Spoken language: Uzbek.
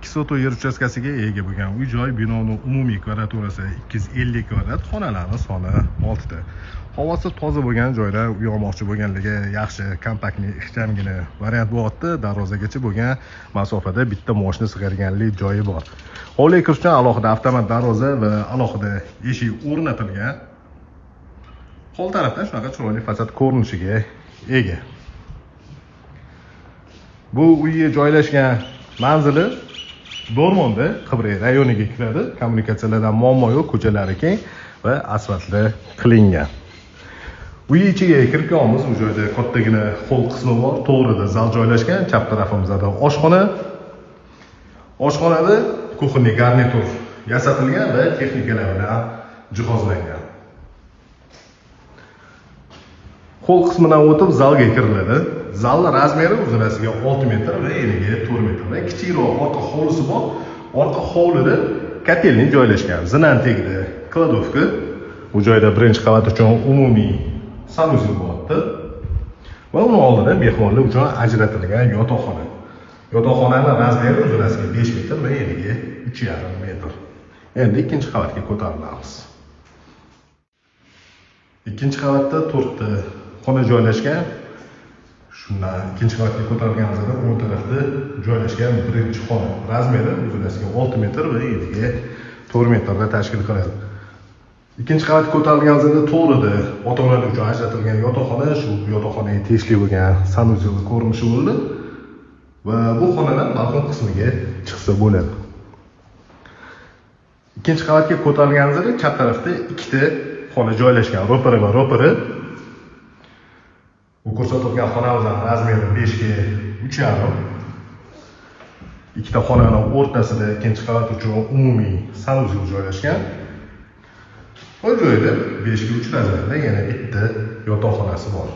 2 sotuv yer uchastkasiga ega bo'lgan uy-joy binoning umumiy kvadraturasi 250 kvadrat, xonalarning soni 6 ta. Havosi toza bo'lgan joyda uy olmoqchi bo'lganligi yaxshi, kompaktli, ixchamgina variant bo'lyapti. Darvozagacha bo'lgan masofada bitta mashina sig'adiganlik joyi bor. Hovliga kirish uchun alohida avtomat darvoza va alohida eshik o'rnatilgan. Qo'l tarafdan shunaqa chiroyli fasad ko'rinishiga ega. Bu uyga joylashgan manzili Do'rmonda, Qibray rayoniga kiradi. Kommunikatsiyalardan muammo yo'q, ko'chalari keng va asfaltli qilingan. Uy ichiga kirganmiz, bu joyda kattagina hol qismi bor. To'g'rida zal joylashgan, chap tarafimizda oshxona. Oshxonada kuxonniy garnitur yasatilgan va texnikalar bilan jihozlangan. Hol qismidan o'tib zalga kiriladi. Zal razmeri uzunasiga 6 metr va eniga 4 metr. Va kichikroq orqa hovlisi bor. Orqa hovlida kotelning joylashgan. Zinan tegdi kladovka. Bu joyda birinchi qavat uchun umumiy sanuzel bo'lyapti. Va uni oldida mehmonlar uchun ajratilgan yotoqxona. Yotoqxonaning razmeri uzunasiga 5 metr va eniga 3,5 metr. Endi ikkinchi qavatga ko'tarilamiz. Ikkinchi qavatda 4 ta xona joylashgan. Shundan ikkinchi qavatga ko'tarilganimizda o'ng tarafda joylashgan birinchi xona. Razmeri uzunasiga 6 metr va eniga 4 metrda tashkil qiladi. Ikkinchi qavatga ko'tarilganimizda to'g'rida ota-onalar uchun ajratilgan yotoqxona, shu yotoqxonaga tegishli bo'lgan sanuzel ko'rinishi bo'ldi. Va bu xonadan balkon qismiga chiqsa bo'ladi. Ikkinchi qavatga ko'tarilganimizda chap tarafda ikkita xona joylashgan, ro'para va ro'para. Bu ko'rsatilgan xonamizning razmeri 5 ga 3,5. Ikkita xonaning o'rtasida ikkinchi qavat uchun umumiy sanuzel joylashgan. Bu joyda 5 ga 3 razmerda yana bitta yotoqxonasi bor.